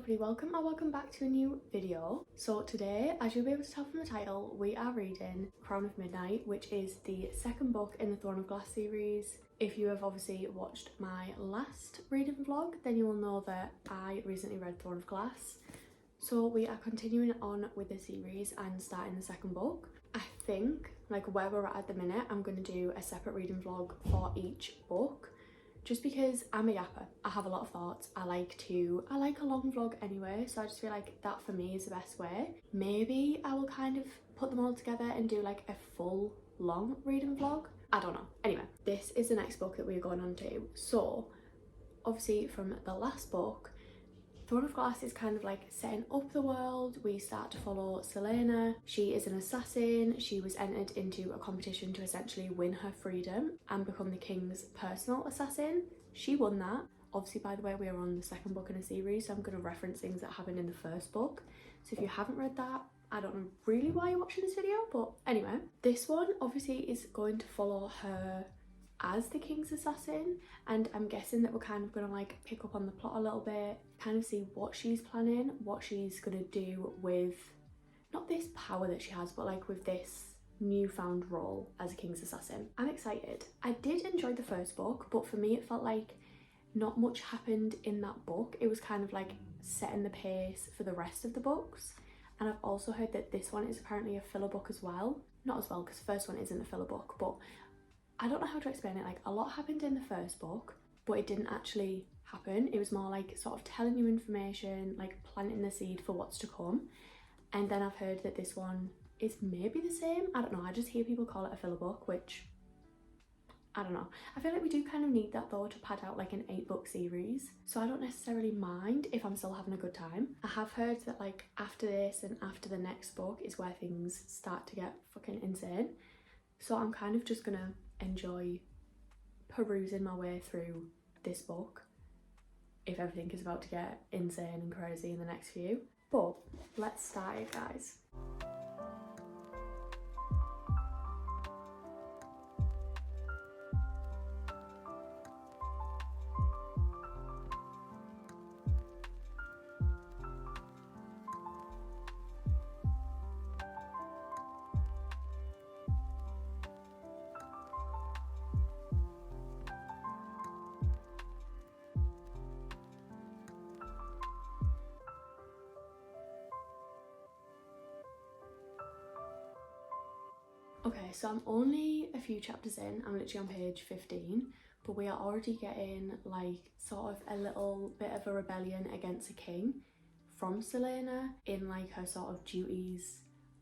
lovely, welcome or welcome back to a new video. So today, as you'll be able to tell from the title, we are reading Crown of Midnight, which is the second book in the Throne of Glass series. If you have obviously watched my last reading vlog, then you will know that I recently read Throne of Glass. So we are continuing on with the series and starting the second book. I think, like where we're at the minute, I'm going to do a separate reading vlog for each book. Just because I'm a yapper, I have a lot of thoughts. I like a long vlog anyway, so I just feel like that for me is the best way. Maybe I will kind of put them all together and do like a full long reading vlog. I don't know. Anyway, this is the next book that we're going on to. So obviously from the last book, Throne of Glass is kind of like setting up the world. We start to follow Selena. She is an assassin. She was entered into a competition to essentially win her freedom and become the king's personal assassin. She won that. Obviously, by the way, we are on the second book in a series, so I'm going to reference things that happened in the first book. So if you haven't read that, I don't know really why you're watching this video, but anyway, this one obviously is going to follow her as the king's assassin, and I'm guessing that we're kind of going to like pick up on the plot a little bit, kind of see what she's planning, what she's going to do with not this power that she has, but like with this newfound role as a king's assassin. I'm excited. I did enjoy the first book, but for me it felt like not much happened in that book. It was kind of like setting the pace for the rest of the books. And I've also heard that this one is apparently a filler book as well. Not as well, because the first one isn't a filler book, but I don't know how to explain it. Like, a lot happened in the first book, but it didn't actually happen. It was more like sort of telling you information, like planting the seed for what's to come. And then I've heard that this one is maybe the same. I don't know. I just hear people call it a filler book, which I don't know. I feel like we do kind of need that though to pad out like an 8-book series. So I don't necessarily mind if I'm still having a good time. I have heard that like after this and after the next book is where things start to get fucking insane. So I'm kind of just gonna enjoy perusing my way through this book if everything is about to get insane and crazy in the next few. But let's start it, guys. Okay, so I'm only a few chapters in. I'm literally on page 15, but we are already getting like sort of a little bit of a rebellion against a king from Selena in like her sort of duties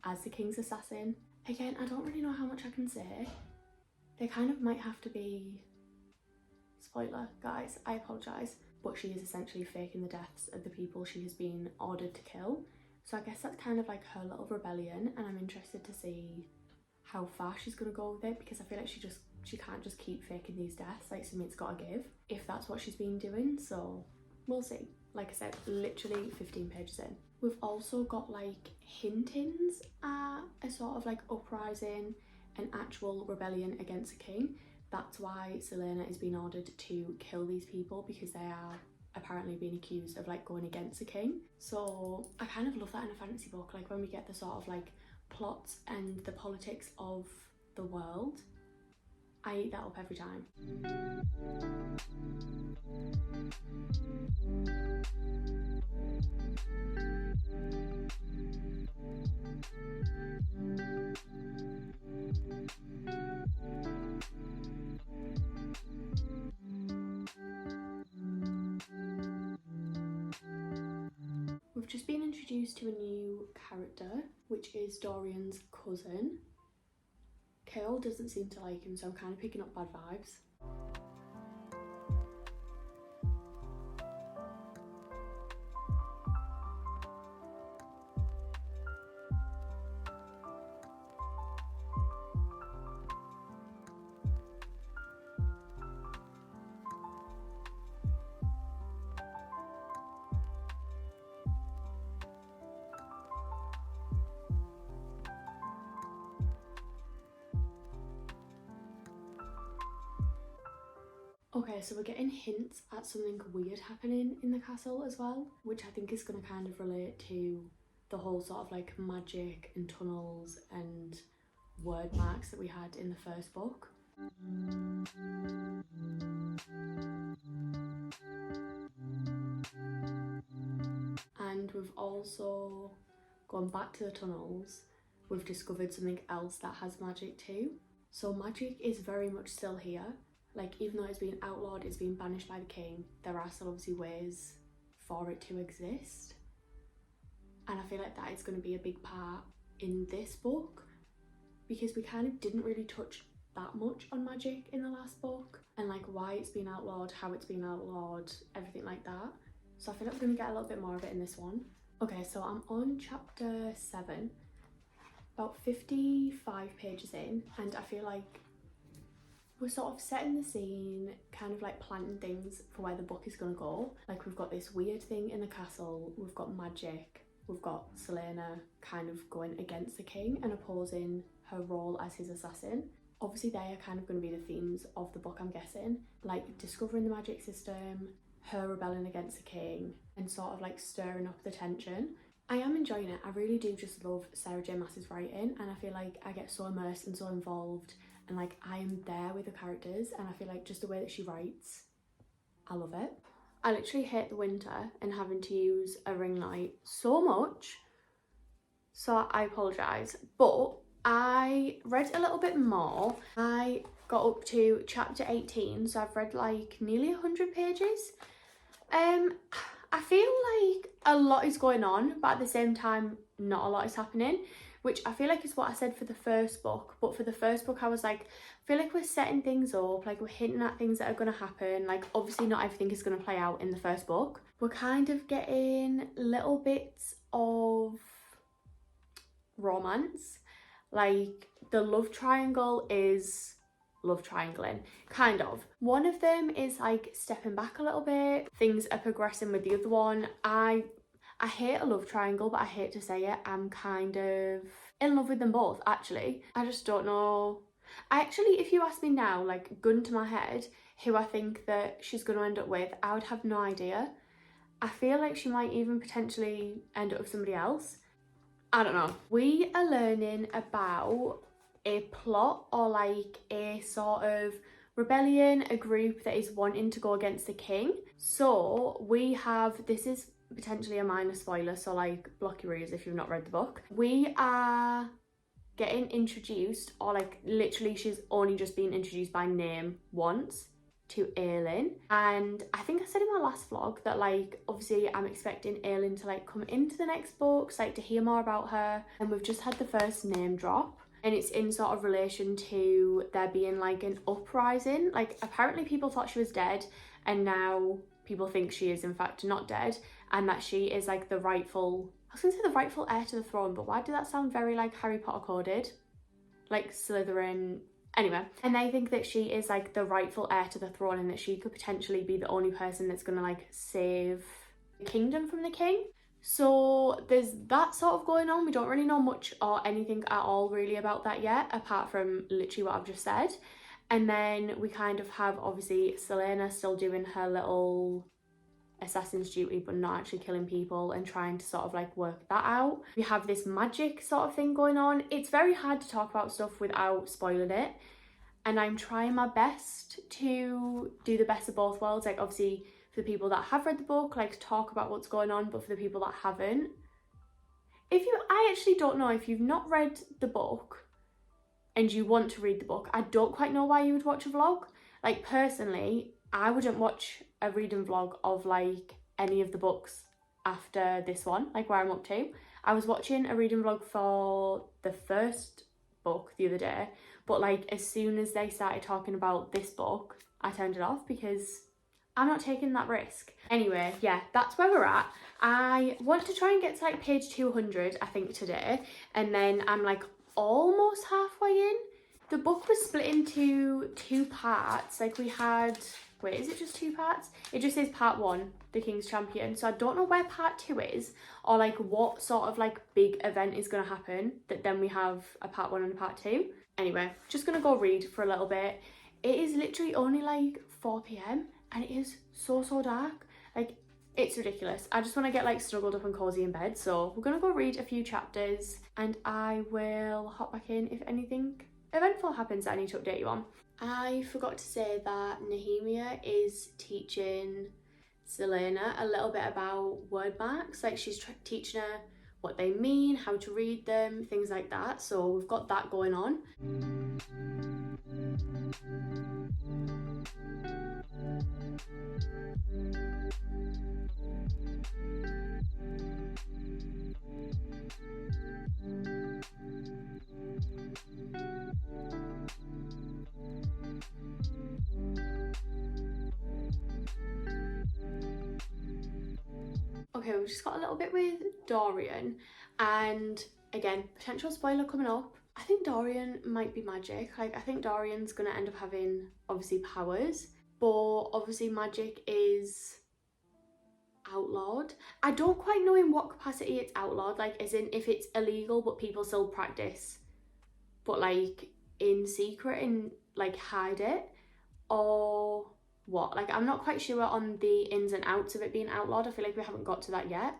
as the king's assassin. Again, I don't really know how much I can say. They kind of might have to be, spoiler guys, I apologise, but she is essentially faking the deaths of the people she has been ordered to kill. So I guess that's kind of like her little rebellion, and I'm interested to see how far she's gonna go with it, because I feel like she can't just keep faking these deaths. Like, something's gotta give if that's what she's been doing. So we'll see. Like I said, literally 15 pages in. We've also got like hintings at a sort of like uprising, an actual rebellion against a king. That's why Selena is being ordered to kill these people, because they are apparently being accused of like going against a king. So I kind of love that in a fantasy book, like when we get the sort of like plots and the politics of the world. I eat that up every time. We've just been introduced to a new character, which is Dorian's cousin. Kale doesn't seem to like him, so I'm kind of picking up bad vibes. Okay, so we're getting hints at something weird happening in the castle as well, which I think is going to kind of relate to the whole sort of like magic and tunnels and word marks that we had in the first book. And we've also gone back to the tunnels. We've discovered something else that has magic too. So magic is very much still here. Like, even though it's been outlawed, it's been banished by the king, there are still obviously ways for it to exist. And I feel like that is going to be a big part in this book, because we kind of didn't really touch that much on magic in the last book, and like why it's been outlawed, how it's been outlawed, everything like that. So I feel like we're going to get a little bit more of it in this one. Okay, so I'm on chapter 7, about 55 pages in, and I feel like we're sort of setting the scene, kind of like planting things for where the book is going to go. Like, we've got this weird thing in the castle, we've got magic, we've got Selena kind of going against the king and opposing her role as his assassin. Obviously they are kind of going to be the themes of the book, I'm guessing, like discovering the magic system, her rebelling against the king, and sort of like stirring up the tension. I am enjoying it. I really do just love Sarah J Maas's writing, and I feel like I get so immersed and so involved, and like I am there with the characters, and I feel like just the way that she writes, I love it. I literally hate the winter and having to use a ring light so much, so I apologise, but I read a little bit more. I got up to chapter 18, so I've read like nearly 100 pages. I feel like a lot is going on, but at the same time not a lot is happening, which I feel like is what I said for the first book. But for the first book I was like, I feel like we're setting things up, like we're hinting at things that are going to happen. Like, obviously not everything is going to play out in the first book. We're kind of getting little bits of romance, like the love triangle is love triangling, kind of. One of them is like stepping back a little bit, things are progressing with the other one. I hate a love triangle, but I hate to say it, I'm kind of in love with them both actually. I just don't know. Actually, if you ask me now, like gun to my head, who I think that she's going to end up with, I would have no idea. I feel like she might even potentially end up with somebody else. I don't know. We are learning about a plot, or like a sort of rebellion, a group that is wanting to go against the king. So we have, this is potentially a minor spoiler, so like block your ears if you've not read the book. We are getting introduced, or like literally she's only just been introduced by name once, to Aelin. And I think I said in my last vlog that like obviously I'm expecting Aelin to like come into the next books, like to hear more about her, and we've just had the first name drop, and it's in sort of relation to there being like an uprising. Like apparently people thought she was dead, and now people think she is in fact not dead, and that she is like the rightful, I was gonna say the rightful heir to the throne, but why did that sound very like Harry Potter coded? Like Slytherin. Anyway, and they think that she is like the rightful heir to the throne, and that she could potentially be the only person that's gonna like save the kingdom from the king. So there's that sort of going on. We don't really know much or anything at all really about that yet, apart from literally what I've just said. And then we kind of have obviously Selena still doing her little assassin's duty, but not actually killing people, and trying to sort of like work that out. We have this magic sort of thing going on. It's very hard to talk about stuff without spoiling it, and I'm trying my best to do the best of both worlds. Like obviously for the people that have read the book, like talk about what's going on, but for the people that haven't, I actually don't know, if you've not read the book and you want to read the book, I don't quite know why you would watch a vlog. Like personally, I wouldn't watch a reading vlog of like any of the books after this one, like where I'm up to. I was watching a reading vlog for the first book the other day, but like as soon as they started talking about this book, I turned it off because I'm not taking that risk. Anyway, yeah, that's where we're at. I want to try and get to like page 200, I think, today, and then I'm like almost halfway in. The book was split into 2 parts. Like we had, wait, is it just 2 parts? It just says part 1, the King's Champion. So I don't know where part 2 is, or like what sort of like big event is going to happen that then we have a part 1 and a part 2. Anyway, just going to go read for a little bit. It is literally only like 4 p.m. and it is so dark. Like, it's ridiculous. I just want to get like snuggled up and cozy in bed. So we're gonna go read a few chapters and I will hop back in if anything eventful happens that I need to update you on. I forgot to say that Nehemia is teaching Selena a little bit about word marks. Like, she's teaching her what they mean, how to read them, things like that. So we've got that going on. Okay, we've just got a little bit with Dorian, and again, potential spoiler coming up. I think Dorian might be magic. Like, I think Dorian's gonna end up having, obviously, powers, but obviously magic is outlawed. I don't quite know in what capacity it's outlawed, like as in if it's illegal but people still practice, but like in secret and like hide it, or what. Like, I'm not quite sure on the ins and outs of it being outlawed. I feel like we haven't got to that yet.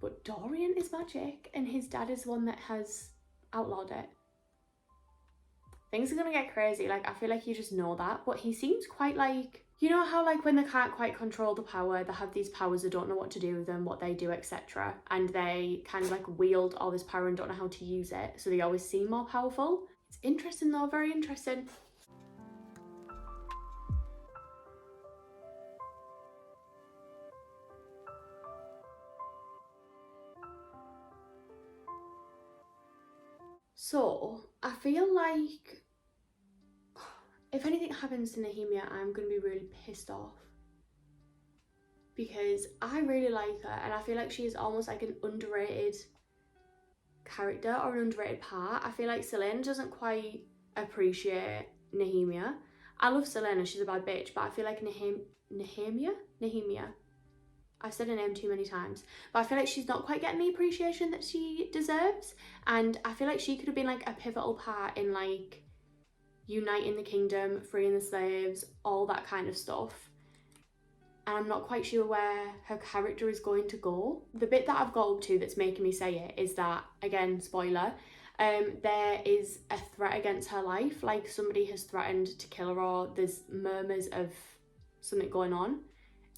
But Dorian is magic and his dad is the one that has outlawed it. Things are gonna get crazy. Like, I feel like you just know that, but he seems quite like, you know how like when they can't quite control the power, they have these powers, they don't know what to do with them, what they do, etc. And they kind of like wield all this power and don't know how to use it, so they always seem more powerful. It's interesting though, very interesting. So I feel like if anything happens to Nehemia, I'm going to be really pissed off, because I really like her and I feel like she is almost like an underrated character or an underrated part. I feel like Selena doesn't quite appreciate Nehemia. I love Selena, she's a bad bitch, but I feel like Nehemia, I've said her name too many times, but I feel like she's not quite getting the appreciation that she deserves, and I feel like she could have been like a pivotal part in like uniting the kingdom, freeing the slaves, all that kind of stuff. And I'm not quite sure where her character is going to go. The bit that I've got up to that's making me say it is that, again, spoiler, there is a threat against her life. Like, somebody has threatened to kill her, or there's murmurs of something going on,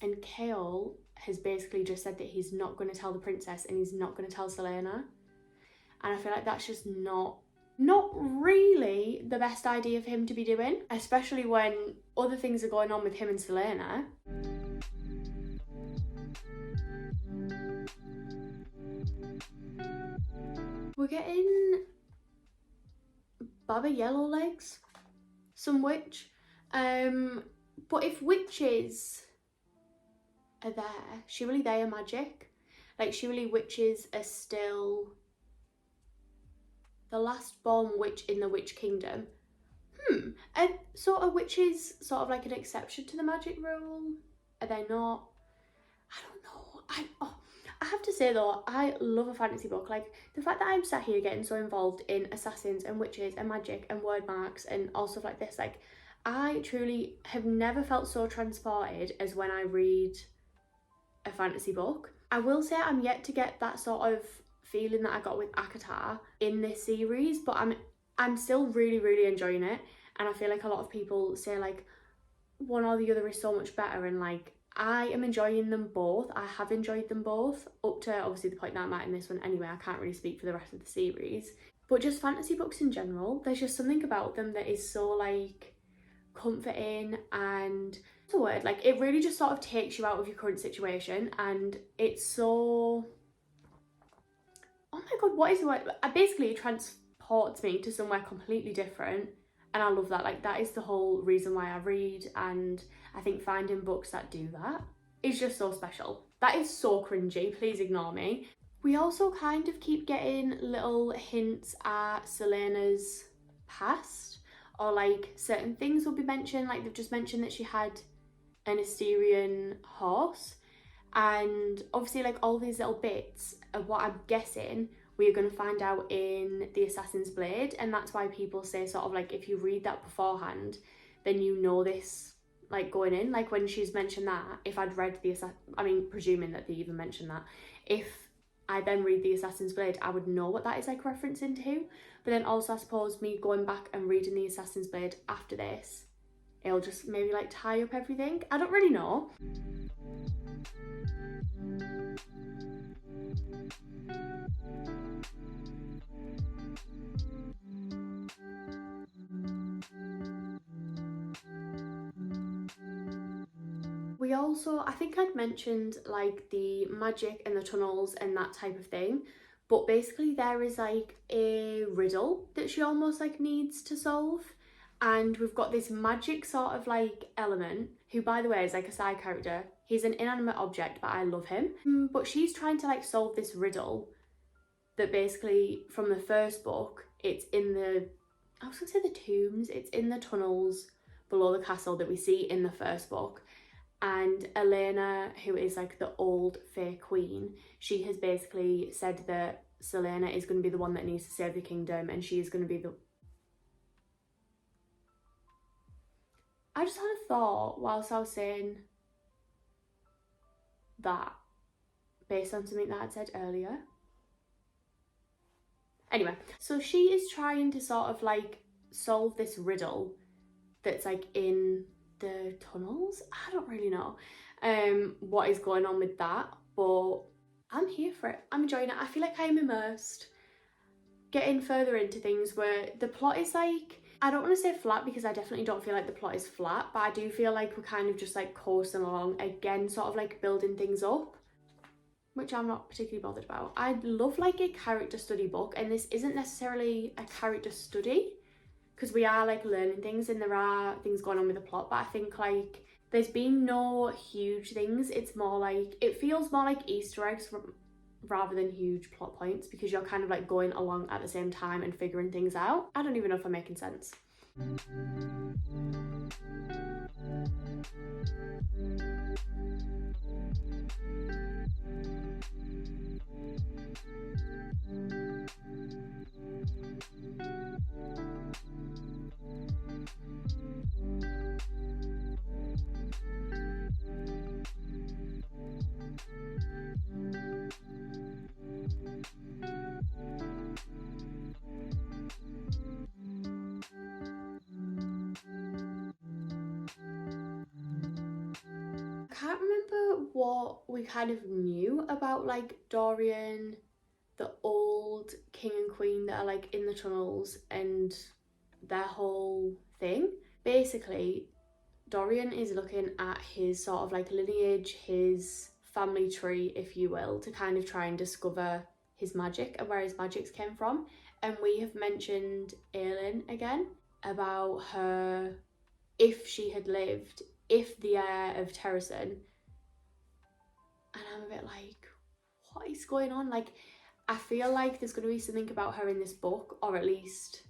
and Kale has basically just said that he's not going to tell the princess and he's not going to tell Selena. And I feel like that's just not really the best idea for him to be doing, especially when other things are going on with him and Selena. We're getting Baba Yellowlegs, some witch. But if witches are there, surely they are magic. Like, surely witches are still the last born witch in the witch kingdom. And so are witches sort of like an exception to the magic rule? Are they not? I don't know. I have to say though, I love a fantasy book. Like, the fact that I'm sat here getting so involved in assassins and witches and magic and word marks and all stuff like this, like, I truly have never felt so transported as when I read a fantasy book. I will say I'm yet to get that sort of feeling that I got with Akatar in this series, but I'm still really enjoying it, and I feel like a lot of people say like one or the other is so much better, and like, I am enjoying them both. I have enjoyed them both up to obviously the point that I'm at in this one anyway. I can't really speak for the rest of the series, but just fantasy books in general, there's just something about them that is so like comforting, and what's the word, like, it really just sort of takes you out of your current situation, and it's so, oh my god, what is the word? Basically it transports me to somewhere completely different, and I love that. Like, that is the whole reason why I read, and I think finding books that do that is just so special. That is so cringy, please ignore me. We also kind of keep getting little hints at Selena's past, or like certain things will be mentioned. Like, they've just mentioned that she had an Asterian horse, and obviously like all these little bits of what I'm guessing we're going to find out in the Assassin's Blade, and that's why people say sort of like if you read that beforehand, then you know this like going in. Like when she's mentioned that, if I'd read the I mean, presuming that they even mentioned that, if I then read the Assassin's Blade, I would know what that is like referencing to. But then also I suppose me going back and reading the Assassin's Blade after this, it'll just maybe like tie up everything. I don't really know. We also, I think I'd mentioned like the magic and the tunnels and that type of thing, but basically there is like a riddle that she almost like needs to solve, and we've got this magic sort of like element, who by the way is like a side character. He's an inanimate object, but I love him. But she's trying to like solve this riddle that basically from the first book, it's in the, I was gonna say the tombs, it's in the tunnels below the castle that we see in the first book. And Elena, who is like the old Fae Queen, she has basically said that Selena is going to be the one that needs to save the kingdom, and she is going to be the... I just had a thought whilst I was saying that, based on something that I'd said earlier. Anyway, so she is trying to sort of like solve this riddle that's like in the tunnels. I don't really know what is going on with that, but I'm here for it. I'm enjoying it. I feel like I'm immersed, getting further into things where the plot is like, I don't want to say flat because I definitely don't feel like the plot is flat, but I do feel like we're kind of just like coasting along again, sort of like building things up, which I'm not particularly bothered about. I love like a character study book, and this isn't necessarily a character study because we are like learning things and there are things going on with the plot, but I think like there's been no huge things. It's more like, it feels more like Easter eggs rather than huge plot points, because you're kind of like going along at the same time and figuring things out. I don't even know if I'm making sense. I can't remember what we kind of knew about like Dorian, the old king and queen that are like in the tunnels and their whole thing. Basically, Dorian is looking at his sort of like lineage, his family tree, if you will, to kind of try and discover his magic and where his magics came from. And we have mentioned Aelin again, about her, if she had lived, if the heir of Terrasen. And I'm a bit like, what is going on? Like, I feel like there's going to be something about her in this book, or at least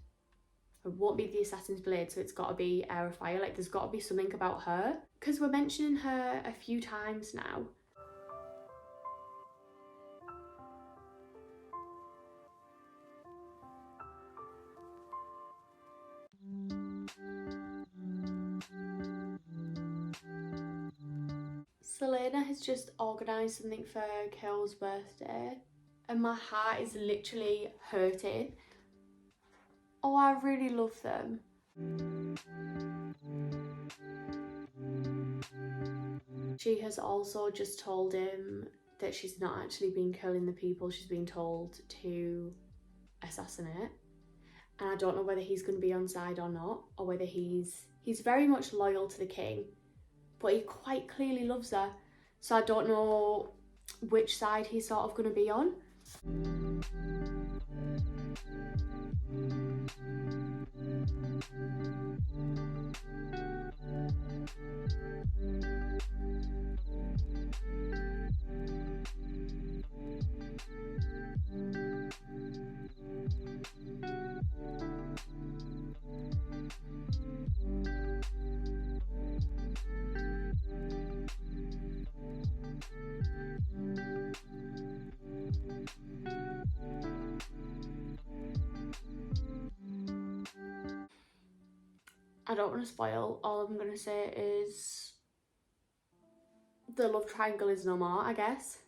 it won't be the Assassin's Blade, so it's got to be Heir of Fire. Like, there's got to be something about her, because we're mentioning her a few times now. Selena has just organised something for Carol's birthday, and my heart is literally hurting. Oh, I really love them. She has also just told him that she's not actually been killing the people she's been told to assassinate. And I don't know whether he's going to be on side or not, or whether he's very much loyal to the king, but he quite clearly loves her. So I don't know which side he's sort of going to be on. I don't want to spoil. All I'm going to say is the love triangle is no more, I guess.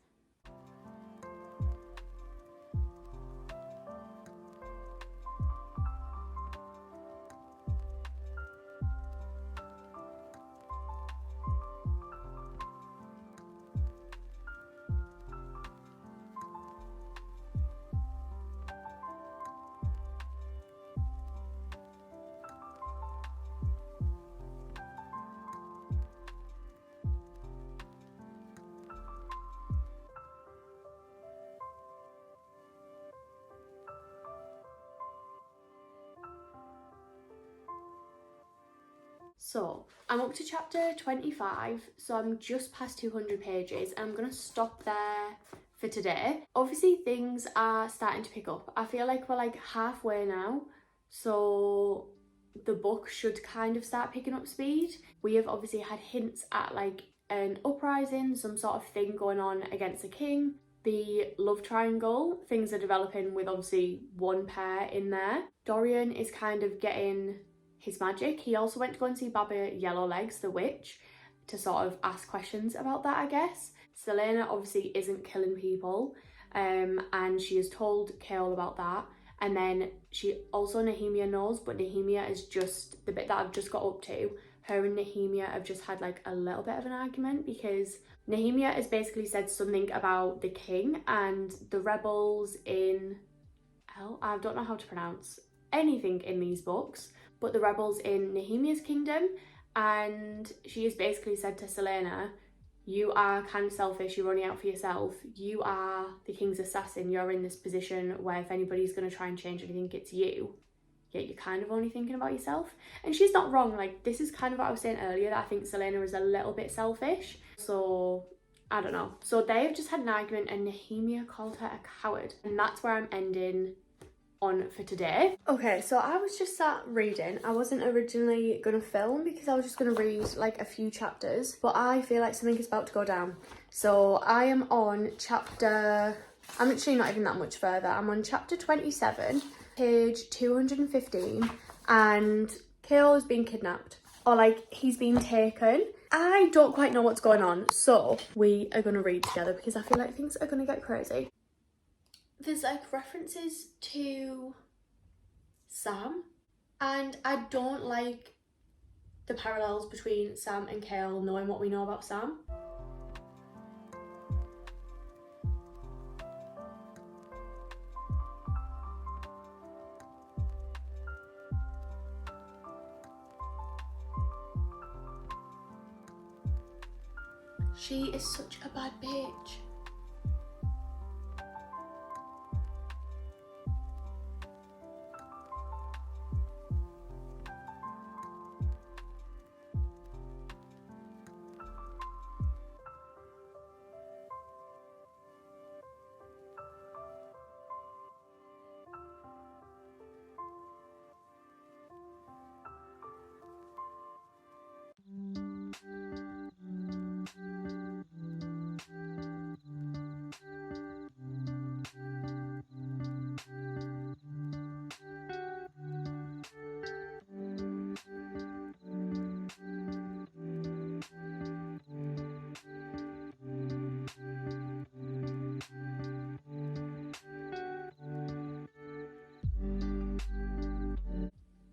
So I'm up to chapter 25, so I'm just past 200 pages and I'm gonna stop there for today. Obviously things are starting to pick up. I feel like we're like halfway now, so the book should kind of start picking up speed. We have obviously had hints at like an uprising, some sort of thing going on against the king. The love triangle, things are developing with obviously one pair in there. Dorian is kind of getting his magic. He also went to go and see Baba Yellowlegs, the witch, to sort of ask questions about that, I guess. Selena obviously isn't killing people, and she has told Kale about that. And then she also, Nehemia knows, but Nehemia is just the bit that I've just got up to. Her and Nehemia have just had like a little bit of an argument because Nehemia has basically said something about the king and the rebels in I don't know how to pronounce anything in these books, but the rebels in Nehemia's kingdom, and she has basically said to Selena, you are kind of selfish, you're running out for yourself, you are the king's assassin, you're in this position where if anybody's going to try and change anything, it's you, yet you're kind of only thinking about yourself. And she's not wrong, like this is kind of what I was saying earlier, that I think Selena is a little bit selfish, so I don't know. So they've just had an argument and Nehemia called her a coward, and that's where I'm ending on for today. Okay, so I was just sat reading. I wasn't originally gonna film because I was just gonna read like a few chapters, but I feel like something is about to go down. So I am on chapter, I'm actually not even that much further. I'm on chapter 27, page 215, and Kale has been kidnapped, or like he's been taken. I don't quite know what's going on, so we are gonna read together because I feel like things are gonna get crazy. There's like references to Sam, and I don't like the parallels between Sam and Kale, knowing what we know about Sam. She is such a bad bitch.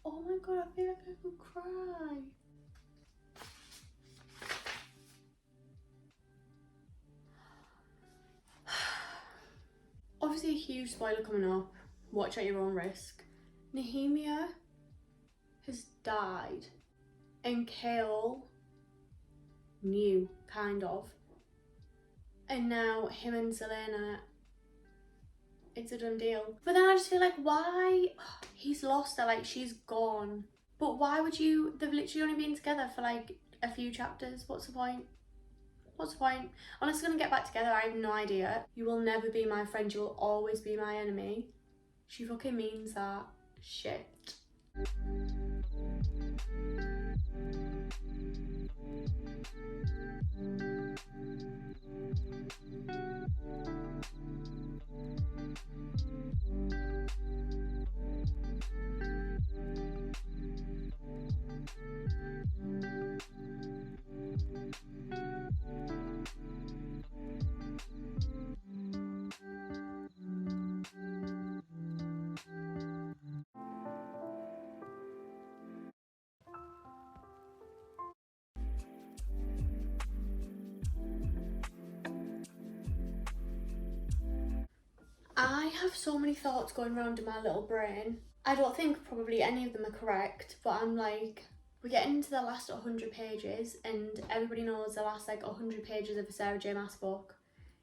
Oh my god, I feel like I could cry. Obviously a huge spoiler coming up, watch at your own risk. Nehemia has died and Kale knew, kind of. And now him and Selena, it's a done deal. But then I just feel like, why? He's lost her, like she's gone. But why would you, they've literally only been together for like a few chapters. What's the point? What's the point? Unless we're gonna get back together, I have no idea. You will never be my friend, you will always be my enemy. She fucking means that. Shit. I have so many thoughts going around in my little brain. I don't think probably any of them are correct, but I'm like, we're getting into the last 100 pages, and everybody knows the last like 100 pages of a Sarah J Maas book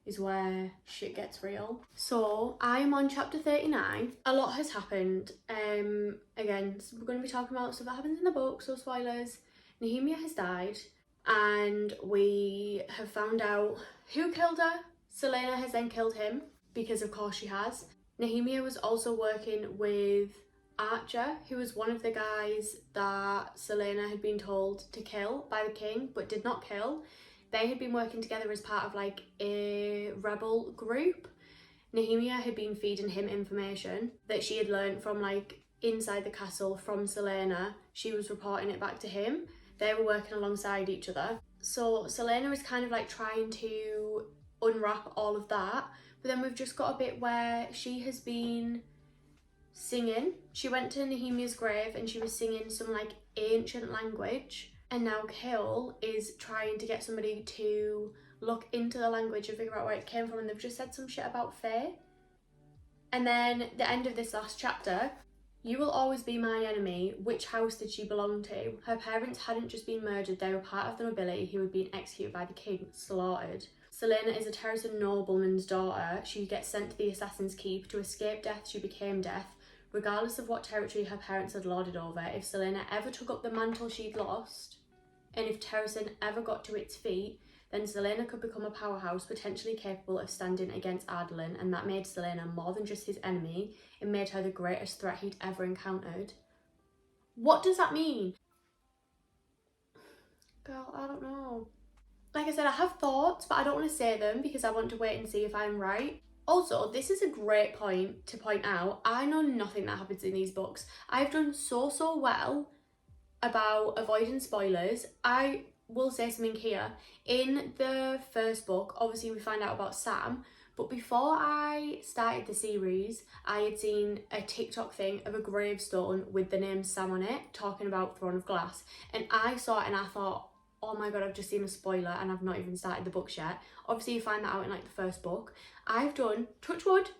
is where shit gets real. So I'm on chapter 39. A lot has happened. Again, so we're going to be talking about stuff that happens in the book, so spoilers. Nehemia has died, and we have found out who killed her. Selena has then killed him, because of course she has. Nehemia was also working with Archer, who was one of the guys that Selena had been told to kill by the king, but did not kill. They had been working together as part of like a rebel group. Nehemia had been feeding him information that she had learned from like inside the castle from Selena. She was reporting it back to him. They were working alongside each other. So Selena is kind of like trying to unwrap all of that. But then we've just got a bit where she has been singing. She went to Nehemia's grave and she was singing some like ancient language. And now Cale is trying to get somebody to look into the language and figure out where it came from, and they've just said some shit about Faye. And then the end of this last chapter, you will always be my enemy. Which house did she belong to? Her parents hadn't just been murdered, they were part of the nobility who had been executed by the king, slaughtered. Selena is a Terrace nobleman's daughter. She gets sent to the Assassin's Keep. To escape death, she became death. Regardless of what territory her parents had lorded over, if Selena ever took up the mantle she'd lost, and if Terracin ever got to its feet, then Selena could become a powerhouse, potentially capable of standing against Ardalin, and that made Selena more than just his enemy. It made her the greatest threat he'd ever encountered. What does that mean? Girl, I don't know. Like I said, I have thoughts, but I don't want to say them because I want to wait and see if I'm right. Also, this is a great point to point out. I know nothing that happens in these books. I've done so well about avoiding spoilers. I will say something here. In the first book, obviously we find out about Sam, but before I started the series, I had seen a TikTok thing of a gravestone with the name Sam on it, talking about Throne of Glass, and I saw it and I thought, oh my god, I've just seen a spoiler and I've not even started the books yet. Obviously you find that out in like the first book. I've done, touch wood,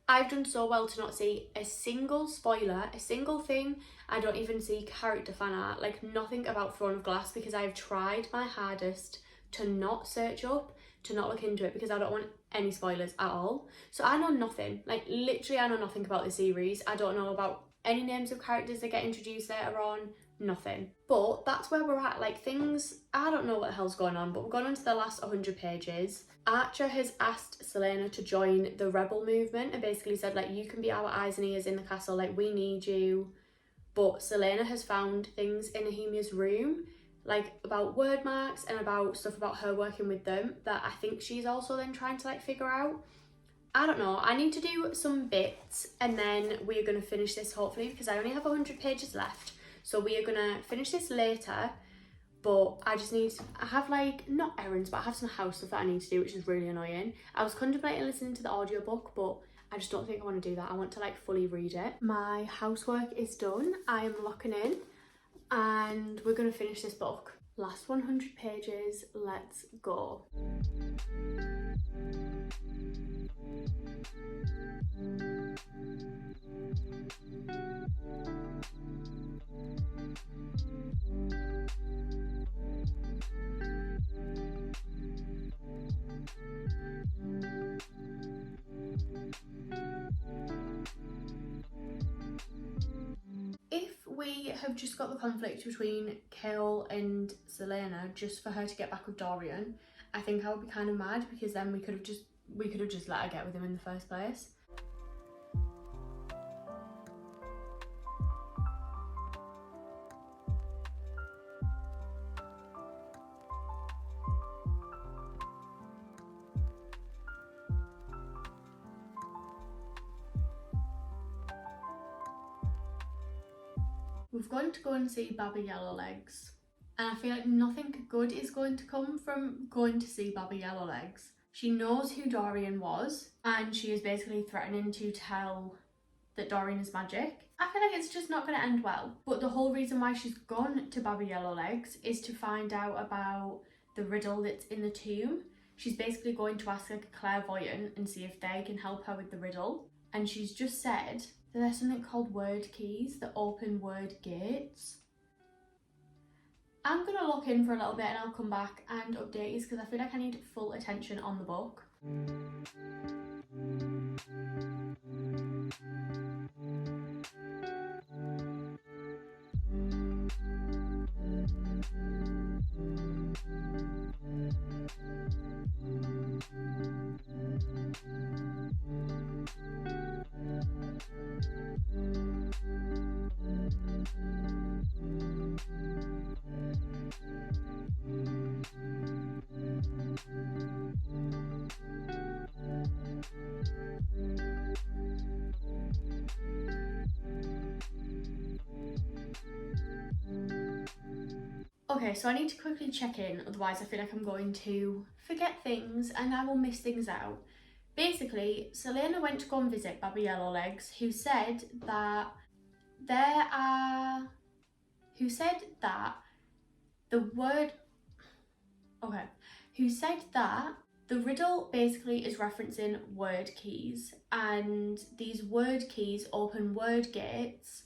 I've done so well to not see a single spoiler, a single thing. I don't even see character fan art, like nothing about Throne of Glass, because I've tried my hardest to not search up, to not look into it, because I don't want any spoilers at all. So I know nothing, like literally I know nothing about the series. I don't know about any names of characters that get introduced later on, nothing. But that's where we're at, like things, I don't know what the hell's going on, but we've gone on to the last 100 pages. Archer has asked Selena to join the rebel movement and basically said like, you can be our eyes and ears in the castle, like we need you. But Selena has found things in Nehemia's room, like about word marks and about stuff about her working with them, that I think she's also then trying to like figure out. I don't know, I need to do some bits and then we're going to finish this hopefully, because I only have 100 pages left. So we are going to finish this later, but I have like, not errands, but I have some house stuff that I need to do, which is really annoying. I was contemplating listening to the audiobook, but I just don't think I want to do that. I want to like fully read it. My housework is done. I am locking in and we're going to finish this book. Last 100 pages, let's go. If we have just got the conflict between Cale and Selena just for her to get back with Dorian, I think I would be kind of mad, because then we could have just let her get with him in the first place. We've gone to go and see Baba Yellowlegs, and I feel like nothing good is going to come from going to see Baba Yellowlegs. She knows who Dorian was, and she is basically threatening to tell that Dorian is magic. I feel like it's just not going to end well. But the whole reason why she's gone to Baba Yellowlegs is to find out about the riddle that's in the tomb. She's basically going to ask like a clairvoyant and see if they can help her with the riddle. And she's just said that there's something called word keys that open word gates. I'm gonna look in for a little bit and I'll come back and update you because I feel like I need full attention on the book. Okay, so I need to quickly check in, otherwise I feel like I'm going to forget things and I will miss things out. Basically, Selena went to go and visit Baba Yellowlegs, who said that the riddle basically is referencing word keys, and these word keys open word gates,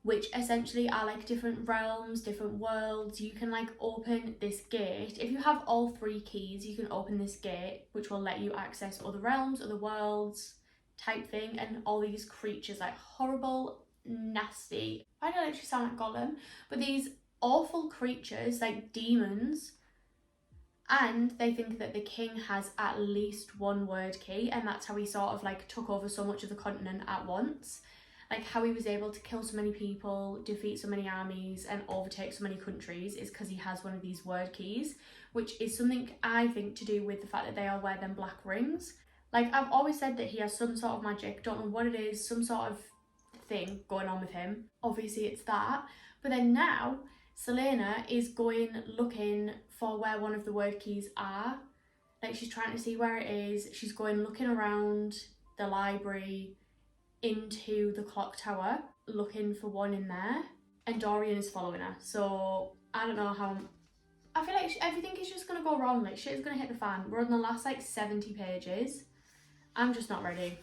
which essentially are like different realms, different worlds. You can like open this gate. If you have all 3 keys, you can open this gate, which will let you access other realms, other worlds type thing, and all these creatures, like horrible, nasty, I don't actually sound like Gollum, but these awful creatures, like demons. And they think that the king has at least 1 word key, and that's how he sort of like took over so much of the continent at once. Like how he was able to kill so many people, defeat so many armies and overtake so many countries is because he has one of these word keys, which is something I think to do with the fact that they all wear them black rings. Like I've always said that he has some sort of magic, don't know what it is, some sort of thing going on with him. Obviously it's that, but then now Selena is going looking for where one of the word keys are. Like she's trying to see where it is. She's going looking around the library into the clock tower looking for one in there, and Dorian is following her. So I don't know how, I feel like everything is just gonna go wrong. Like shit is gonna hit the fan. We're on the last like 70 pages. I'm just not ready.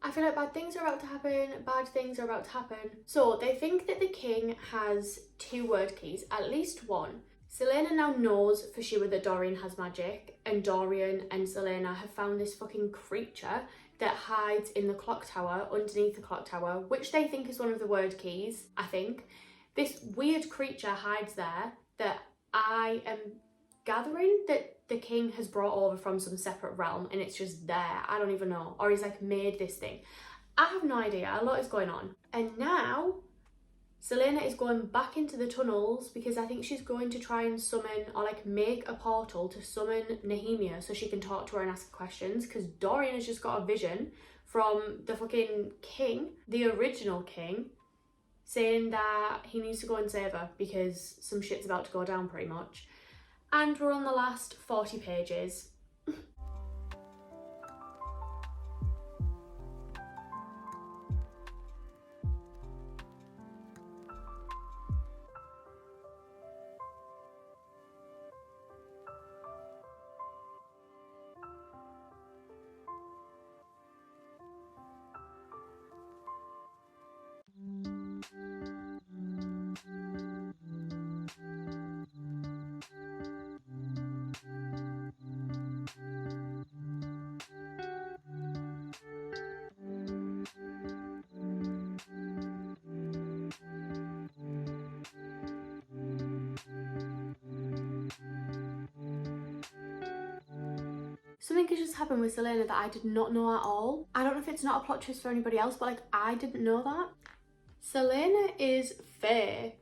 I feel like bad things are about to happen, bad things are about to happen. So they think that the king has 2 word keys, at least 1. Selena now knows for sure that Dorian has magic, and Dorian and Selena have found this fucking creature that hides in the clock tower, underneath the clock tower, which they think is one of the word keys, I think. This weird creature hides there that I am gathering that the king has brought over from some separate realm, and it's just there. I don't even know. Or he's like made this thing. I have no idea. A lot is going on. And now Selena is going back into the tunnels because I think she's going to try and summon, or like make a portal to summon Nehemia so she can talk to her and ask questions, because Dorian has just got a vision from the fucking king, the original king, saying that he needs to go and save her because some shit's about to go down pretty much. And we're on the last 40 pages. Something has just happened with Selena that I did not know at all. I don't know if it's not a plot twist for anybody else, but like I didn't know that. Selena is fair.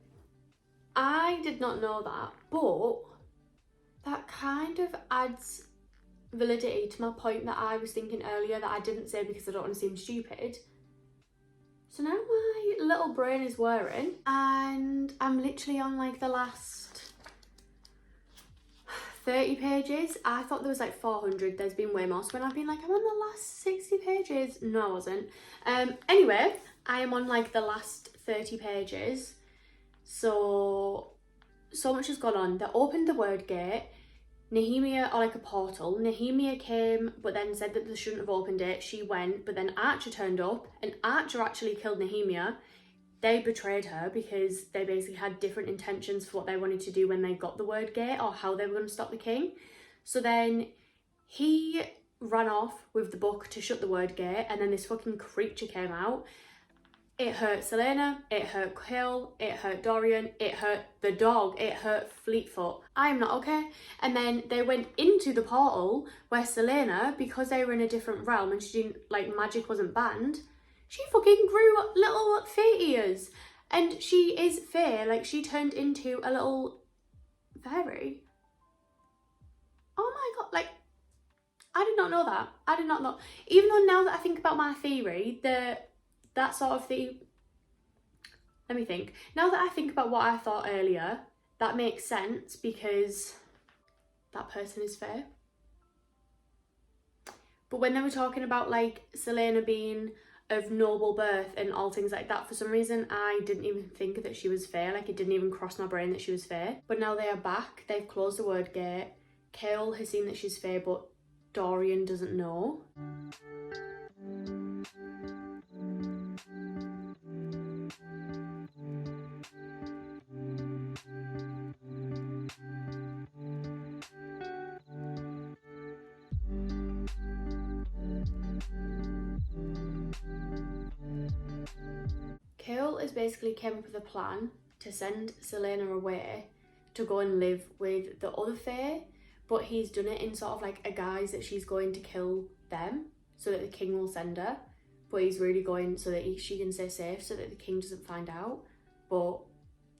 I did not know that, but that kind of adds validity to my point that I was thinking earlier that I didn't say because I don't want to seem stupid. So now my little brain is whirring and I'm literally on like the last 30 pages. I thought there was like 400. There's been way more. So when I've been like, I'm on the last 60 pages. No, I wasn't. Anyway, I am on like the last 30 pages. So much has gone on. They opened the word gate. Nehemia, or like a portal. Nehemia came, but then said that they shouldn't have opened it. She went, but then Archer turned up, and Archer actually killed Nehemia. They betrayed her because they basically had different intentions for what they wanted to do when they got the word gate or how they were going to stop the king. So then he ran off with the book to shut the word gate, and then this fucking creature came out. It hurt Selena, it hurt Kale, it hurt Dorian, it hurt the dog, it hurt Fleetfoot. I am not okay. And then they went into the portal where Selena, because they were in a different realm and she didn't, like, magic wasn't banned, she fucking grew little fey ears. And she is fair, like she turned into a little fairy. Oh my god, like, I did not know that. I did not know. Even though now that I think about my theory, that sort of thing, let me think. Now that I think about what I thought earlier, that makes sense because that person is fair. But when they were talking about like Selena being of noble birth and all things like that, for some reason I didn't even think that she was fair. Like it didn't even cross my brain that she was fair. But now they are back, they've closed the word gate. Kale has seen that she's fair, but Dorian doesn't know. Kale has basically came up with a plan to send Selena away to go and live with the other fae, but he's done it in sort of like a guise that she's going to kill them so that the king will send her, but he's really going so that she can stay safe so that the king doesn't find out. But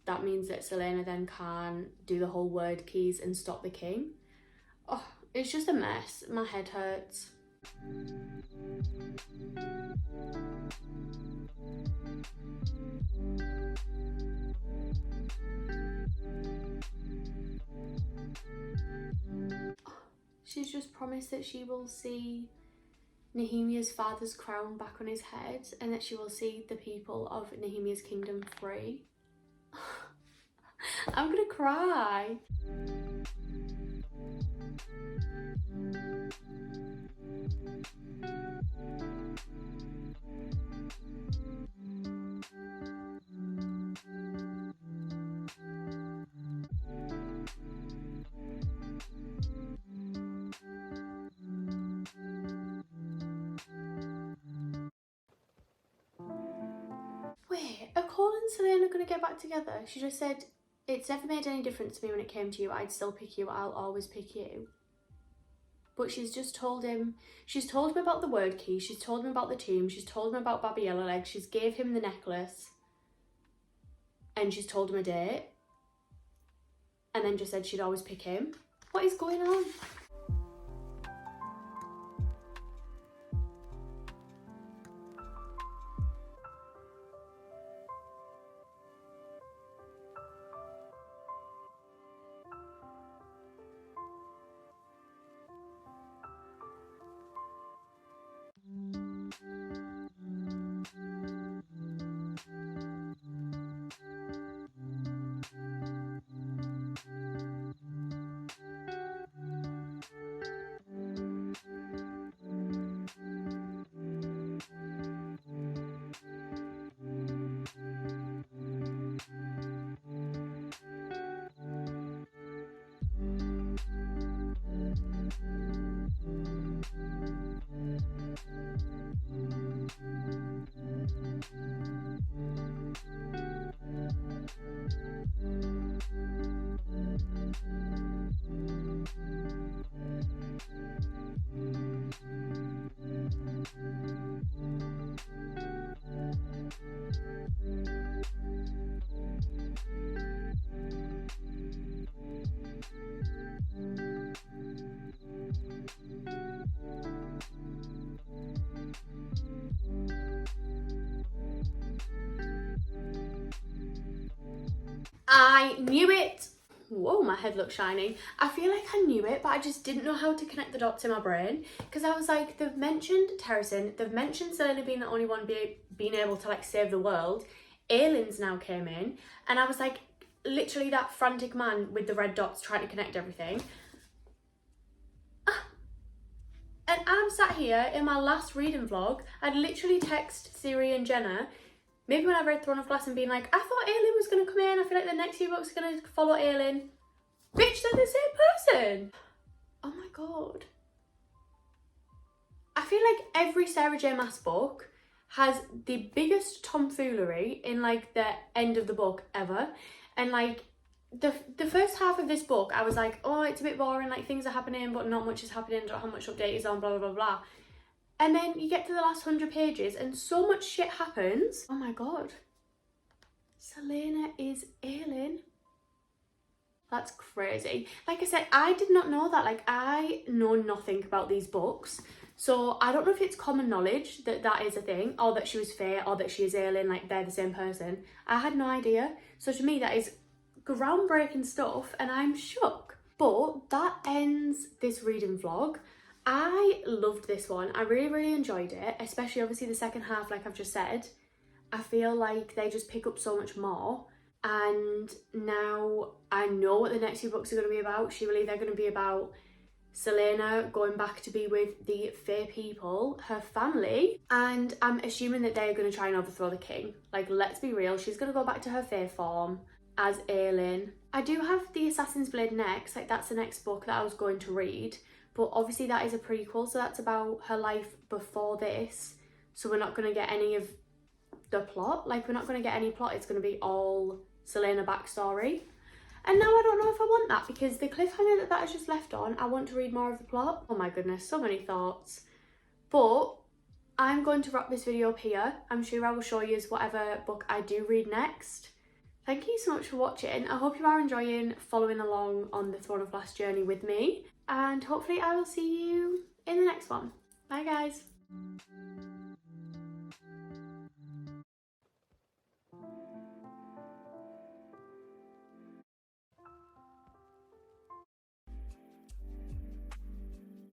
that means that Selena then can do the whole word keys and stop the king. Oh, it's just a mess. My head hurts. She's just promised that she will see Nehemia's father's crown back on his head and that she will see the people of Nehemia's kingdom free. I'm gonna cry. Wait, are Cole and Selena gonna get back together? She just said, it's never made any difference to me when it came to you. I'd still pick you. I'll always pick you. But she's just told him, she's told him about the word key, she's told him about the tomb, she's told him about Baby Yellowleg, she's gave him the necklace, and she's told him a date, and then just said she'd always pick him. What is going on? I knew it. Whoa, my head looks shiny. I feel like I knew it, but I just didn't know how to connect the dots in my brain. Because I was like, they've mentioned Terracin, they've mentioned Selena being the only one being able to like save the world. Aylin's now came in, and I was like, literally that frantic man with the red dots trying to connect everything. And I'm sat here in my last reading vlog. I'd literally text Siri and Jenna, maybe when I read Throne of Glass, and being like, I thought Aylin was going to come in. I feel like the next few books are going to follow Aylin. Bitch, they're the same person. Oh my god. I feel like every Sarah J Maas book has the biggest tomfoolery in like the end of the book ever. And like the first half of this book, I was like, oh, it's a bit boring, like things are happening but not much is happening, don't know how much update is on, blah blah blah blah. And then you get to the last 100 pages and so much shit happens. Oh my god. Selena is Aylin. That's crazy. Like I said, I did not know that. Like, I know nothing about these books. So I don't know if it's common knowledge that that is a thing, or that she was Faye, or that she is Aylin, like they're the same person. I had no idea. So to me, that is groundbreaking stuff, and I'm shook. But that ends this reading vlog. I loved this one. I really enjoyed it, especially obviously the second half, like I've just said. I feel like they just pick up so much more. And now I know what the next few books are going to be about. Surely they're going to be about Selena going back to be with the Fae people, her family, and I'm assuming that they're going to try and overthrow the king. Like, let's be real, she's going to go back to her Fae form as Aylin. I do have The Assassin's Blade next, like that's the next book that I was going to read, but obviously that is a prequel, so that's about her life before this, so we're not going to get any of the plot. Like, we're not going to get any plot, it's going to be all Selena backstory. And now I don't know if I want that, because the cliffhanger that is just left on, I want to read more of the plot. Oh my goodness, so many thoughts. But I'm going to wrap this video up here. I'm sure I will show you whatever book I do read next. Thank you so much for watching. I hope you are enjoying following along on the Throne of Glass journey with me. And hopefully I will see you in the next one. Bye guys.